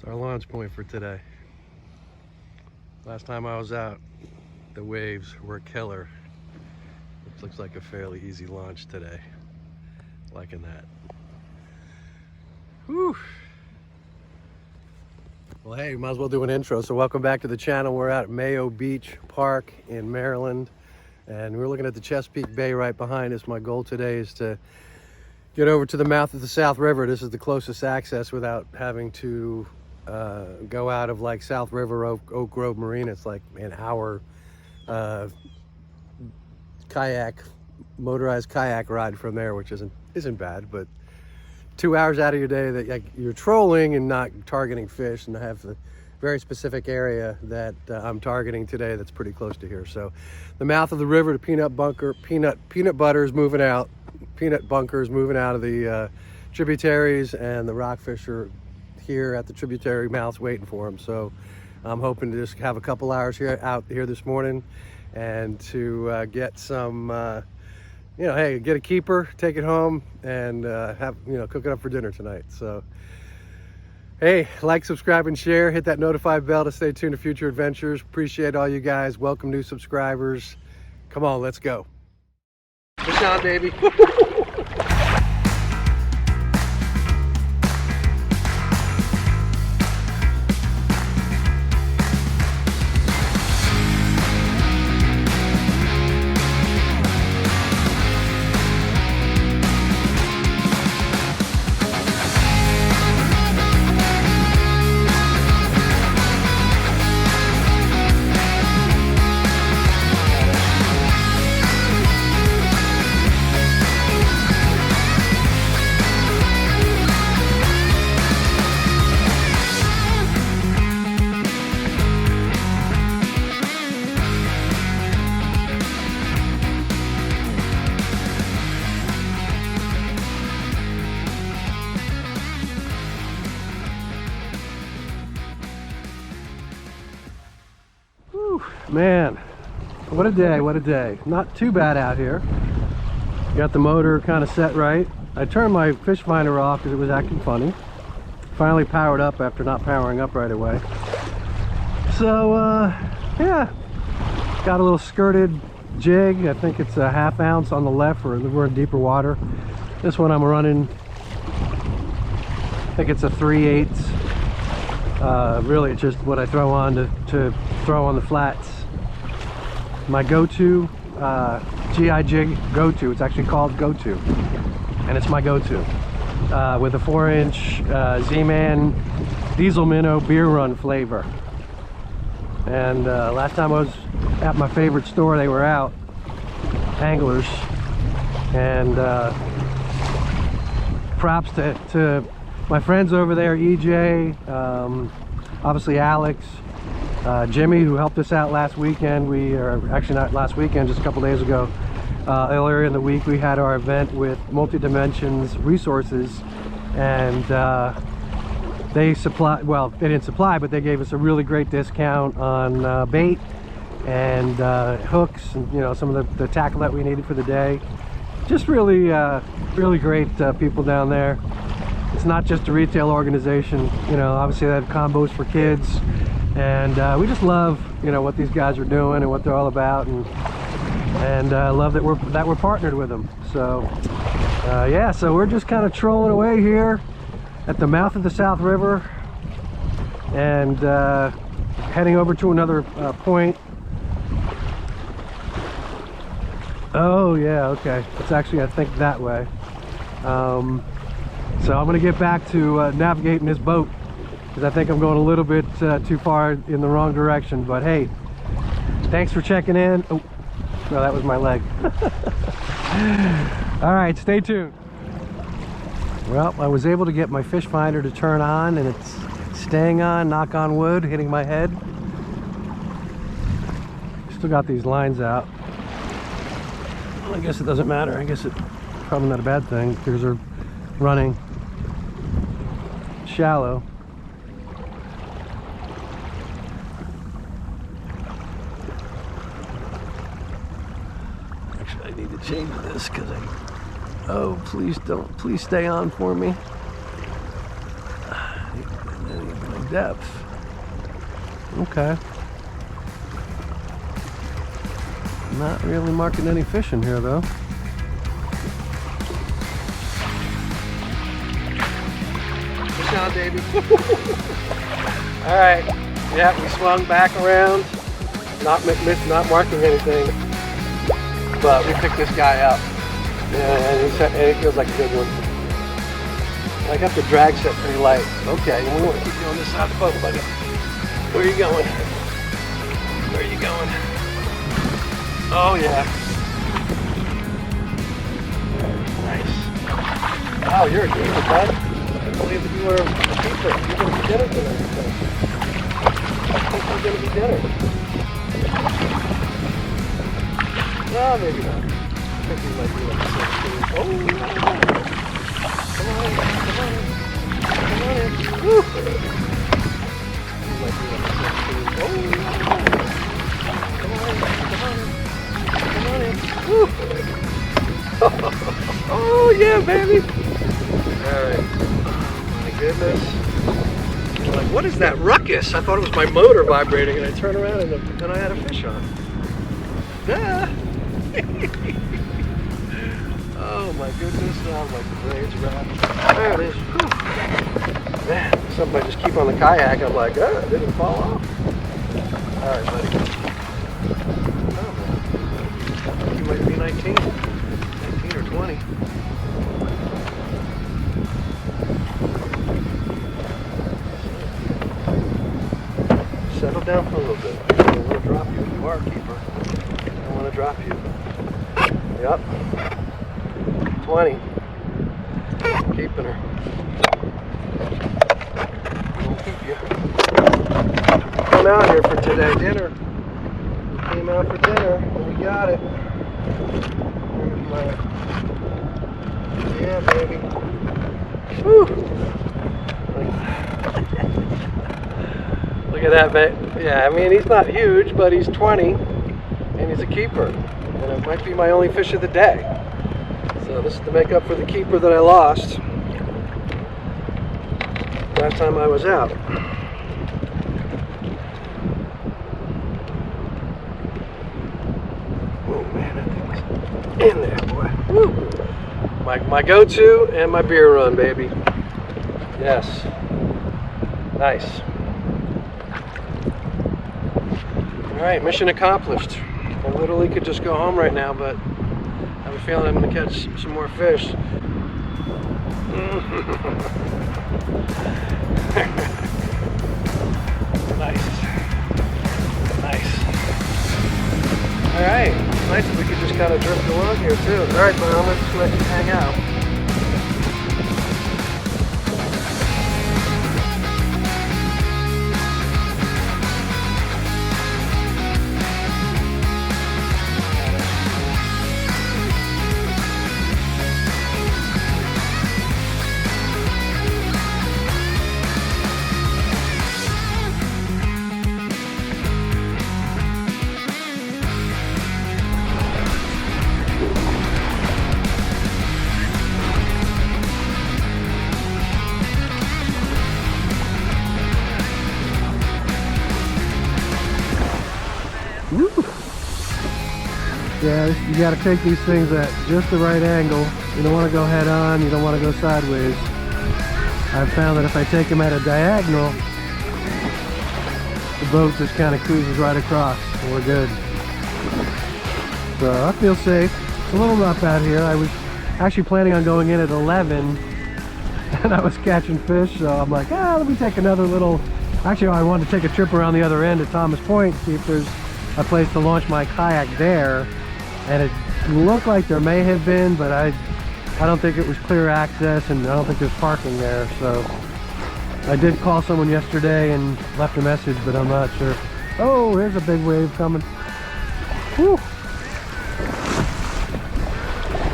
It's our launch point for today. Last time I was out, the waves were killer. It looks like a fairly easy launch today. Liking that. Whew. Well, hey, might as well do an intro. So welcome back to the channel. We're at Mayo Beach Park in Maryland, and we're looking at the Chesapeake Bay right behind us. My goal today is to get over to the mouth of the South River. This is the closest access without having to go out of like South River, Oak Grove Marina. It's like an hour motorized kayak ride from there, which isn't bad, but 2 hours out of your day that like, you're trolling and not targeting fish. And I have a very specific area that I'm targeting today that's pretty close to here. So the mouth of the river, the peanut butter is moving out. Peanut bunkers moving out of the tributaries, and the rockfish are here at the tributary mouths waiting for them. So I'm hoping to just have a couple hours out here this morning and to get some hey, get a keeper, take it home, and cook it up for dinner tonight. So hey, like, subscribe, and share. Hit that notified bell to stay tuned to future adventures. Appreciate all you guys. Welcome new subscribers. Come on, let's go. Fish on, baby. Man, what a day, what a day. Not too bad out here. Got the motor kind of set right. I turned my fish finder off because it was acting funny. Finally powered up after not powering up right away. So, yeah, got a little skirted jig. I think it's a ½ ounce on the left, or we're in deeper water. This one I'm running, I think it's a 3/8. Really, it's just what I throw on to throw on the flats. My go-to GI jig go-to. It's actually called go-to, and it's my go-to with a 4-inch Z-Man diesel minnow beer run flavor. And last time I was at my favorite store, they were out, Anglers, and props to my friends over there, EJ, obviously Alex, Jimmy, who helped us out last weekend. We are actually not last weekend, just a couple days ago. Earlier in the week, we had our event with Multi-Dimensions Resources, and they supplied, well, they didn't supply, but they gave us a really great discount on bait and hooks, and some of the tackle that we needed for the day. Just really, really great people down there. It's not just a retail organization, obviously they have combos for kids, and we just love, what these guys are doing and what they're all about, and love that we're partnered with them. So yeah, so we're just kind of trolling away here at the mouth of the South River, and heading over to another point. Oh yeah, okay, it's actually, I think, that way. So I'm going to get back to navigating this boat, because I think I'm going a little bit too far in the wrong direction. But hey, thanks for checking in. Oh, no, that was my leg. All right, stay tuned. Well, I was able to get my fish finder to turn on, and it's staying on, knock on wood, hitting my head. Still got these lines out. I guess it doesn't matter. I guess it's probably not a bad thing, because they're running shallow. Actually, I need to change this because oh, please stay on for me. depth. Okay. Not really marking any fish in here though. Fish on, baby. Alright. Yeah, we swung back around. Not marking anything. But we picked this guy up. Yeah, and it feels like a good one. I got the drag set pretty light. Okay, and we want to keep you on this side of the boat, buddy. Where are you going? Where are you going? Oh yeah. Nice. Oh, you're a keeper, bud. I can't believe that you were a keeper. You're going to be dinner tonight. I think you're going to be dinner. No, maybe not. I think we might be like the 16. Oh, come on in. Come on in. Come on in. Woo! We might be like the 16. Oh, come on in. Come on in. Come on in. Woo! Oh yeah, baby! Alright. My goodness. I'm like, what is that ruckus? I thought it was my motor vibrating, and I turn around and I had a fish on. Ah. Oh my goodness, oh my blades wrapped. There it is. Whew. Man, something I just keep on the kayak, I'm like, oh, it didn't fall off. Alright, buddy. You might be 19 or 20. Settle down for a little bit. I don't want to drop you. You are a keeper. I don't want to drop you. Yep. 20. Keeping her. We'll keep you. Come out here for today dinner. Came out for dinner and we got it. Yeah, baby. Woo! Look at that, babe. Yeah, I mean, he's not huge, but he's 20 and he's a keeper. And it might be my only fish of the day. So this is to make up for the keeper that I lost last time I was out. Oh man, that thing was in there, boy. Woo! My go-to and my beer run, baby. Yes. Nice. Alright, mission accomplished. I literally could just go home right now, but I have a feeling I'm going to catch some more fish. Nice. Nice. Alright, nice if we could just kind of drift along here too. Alright, but I'm going to just let you hang out. Yeah, you got to take these things at just the right angle. You don't want to go head on, you don't want to go sideways. I've found that if I take them at a diagonal, the boat just kind of cruises right across and we're good. So I feel safe. It's a little rough out here. I was actually planning on going in at 11 and I was catching fish, so I'm like, let me take another little... Actually, I wanted to take a trip around the other end at Thomas Point, see if there's a place to launch my kayak there. And it looked like there may have been, but I don't think it was clear access, and I don't think there's parking there. So I did call someone yesterday and left a message, but I'm not sure. Oh, here's a big wave coming. Whew.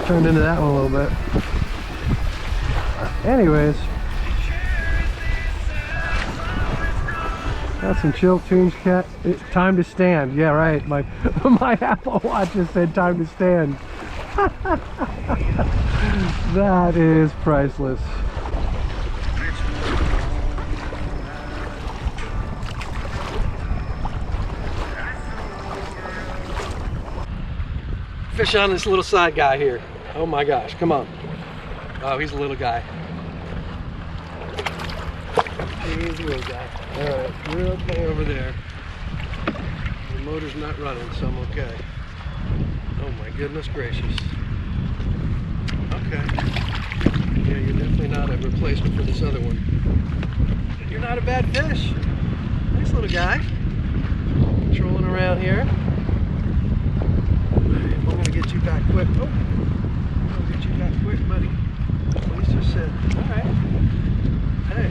Turned into that one a little bit. Anyways, got some chill tunes, cat. It's time to stand. Yeah, right. My Apple Watch just said time to stand. That is priceless. Fish on this little side guy here. Oh my gosh, come on. Oh, he's a little guy. He's a little guy. Alright, you're okay over there. The motor's not running, so I'm okay. Oh my goodness gracious. Okay. Yeah, you're definitely not a replacement for this other one. You're not a bad fish. Nice little guy. Trolling around here. I'm gonna get you back quick. Oh, I'm gonna get you back quick, buddy. Please just sit. All right. Hey,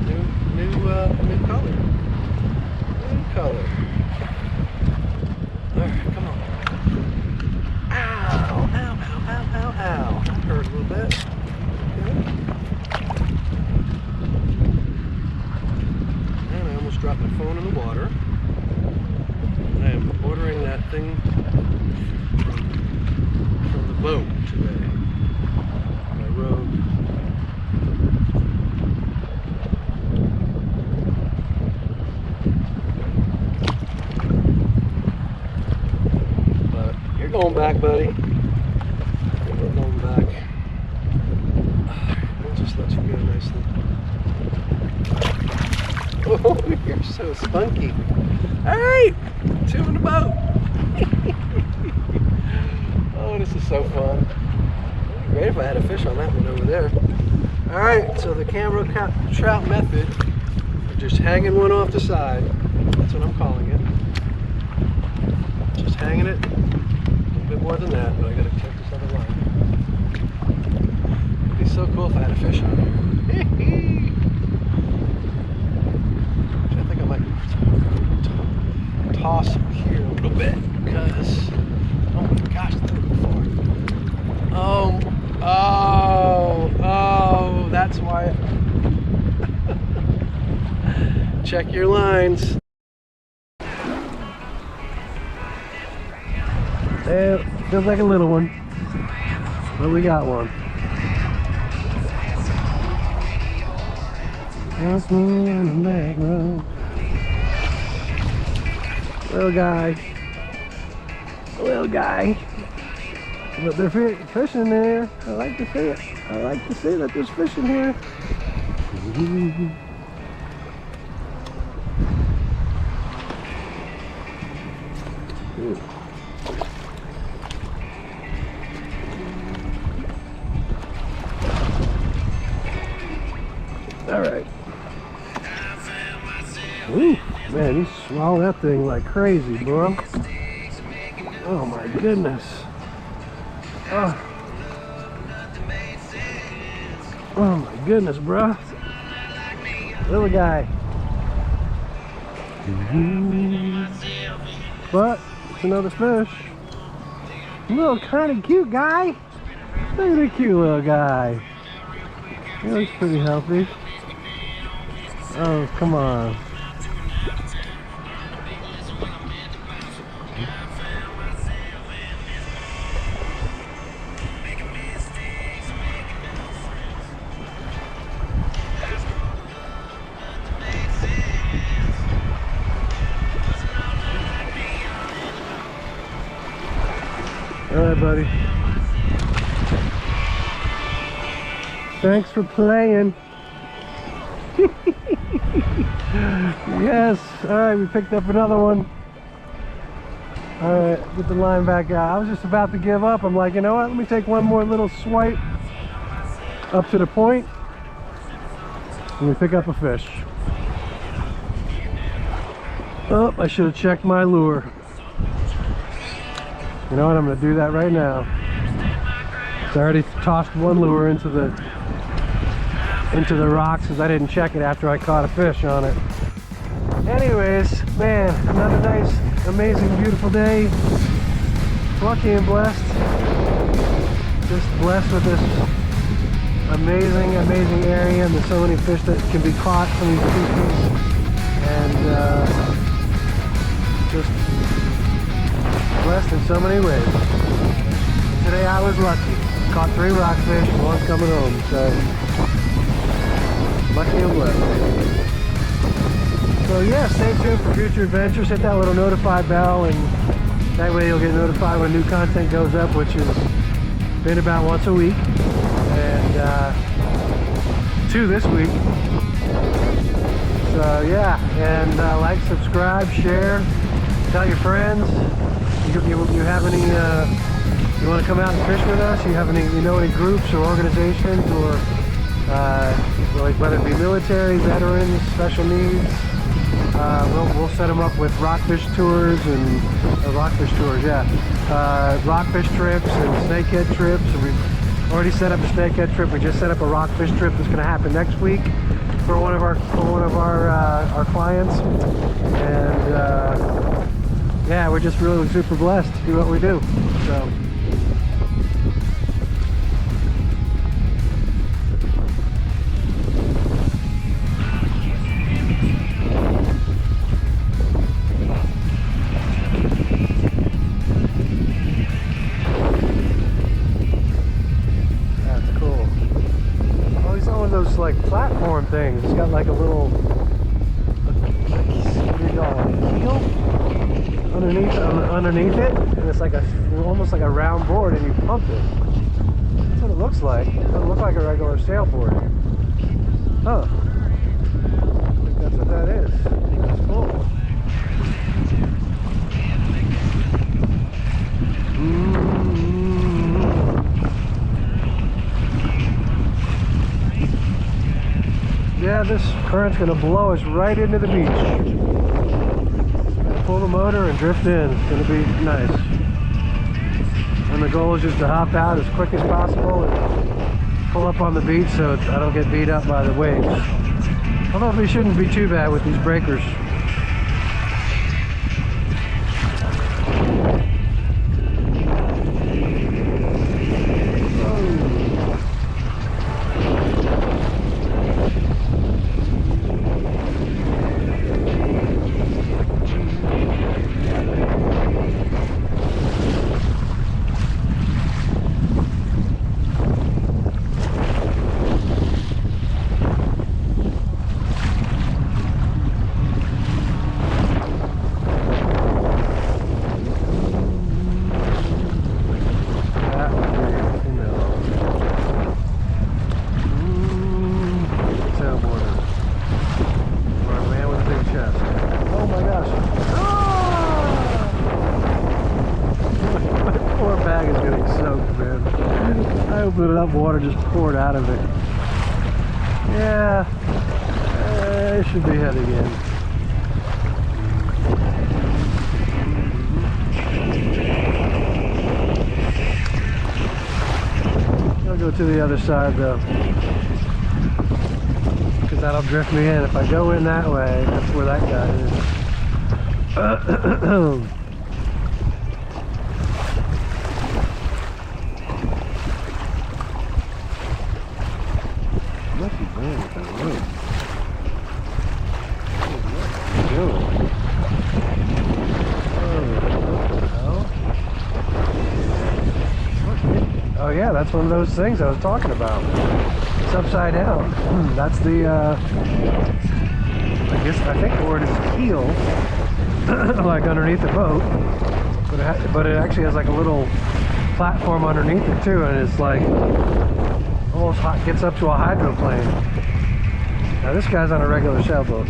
new color. New color. All right, come on. Ow! Ow! Ow! Ow! Ow! Ow! That hurt a little bit. Okay. And I almost dropped my phone in the water. I am ordering that thing from the boat today. My Rogue. But you're going back, buddy. You're going back. I'll just let you go nicely. Oh, you're so spunky. All right, 2 in the boat. Oh, this is so fun. It'd be great if I had a fish on that one over there. All right, so the camera trout method of just hanging one off the side. That's what I'm calling it. Just hanging it. A little bit more than that, but I gotta check this other line. It'd be so cool if I had a fish on here. I think I might toss here a little bit because, oh my gosh, that's a little far. Oh, that's why. Check your lines. It feels like a little one, but we got one. Just me on the back road. Little guy, but they're fishing there. I like to see it. I like to see that there's fish in here. Ooh. All right. Ooh, man, you swallow that thing like crazy, bro. Oh my goodness. Oh my goodness, bro. Little guy. But it's another fish. Little kind of cute guy. Look at the cute little guy. He looks pretty healthy. Oh, come on. All right, buddy. Thanks for playing. Yes. All right, we picked up another one. All right, get the line back out. I was just about to give up. I'm like, you know what? Let me take one more little swipe up to the point, and we pick up a fish. Oh, I should have checked my lure. You know what? I'm going to do that right now. So I already tossed one lure into the rocks because I didn't check it after I caught a fish on it. Anyways, man, another nice, amazing, beautiful day. Lucky and blessed. Just blessed with this amazing area, and there's so many fish that can be caught from these species. And just blessed in so many ways. Today I was lucky. Caught 3 rockfish and one's coming home, so lucky and blessed. So yeah, stay tuned for future adventures. Hit that little notify bell and That way you'll get notified when new content goes up, which has been about once a week. And 2 this week. So yeah, and like, subscribe, share, tell your friends. You have any, you want to come out and fish with us? You have any, any groups or organizations, or like whether it be military, veterans, special needs? We'll set them up with rockfish tours and rockfish tours, yeah. Rockfish trips and snakehead trips. And we've already set up a snakehead trip. We just set up a rockfish trip that's going to happen next week for one of our clients. And yeah, we're just really super blessed to do what we do. So. Those like platform things. It's got like a little, what do you call it, keel underneath it, and it's like almost like a round board, and you pump it. That's what it looks like. It doesn't look like a regular sailboard. Huh. I think that's what that is. That's cool. Yeah, this current's going to blow us right into the beach. Pull the motor and drift in. It's going to be nice. And the goal is just to hop out as quick as possible and pull up on the beach so I don't get beat up by the waves. Although we shouldn't be too bad with these breakers. Open it up, water just poured out of it. Yeah, it should be heading in. I'll go to the other side though, because that'll drift me in. If I go in that way, that's where that guy is. Oh yeah, that's one of those things I was talking about. It's upside down. That's the, I think the word is keel, like underneath the boat. But it actually has like a little platform underneath it too, and it's like almost gets up to a hydroplane. Now this guy's on a regular sailboard.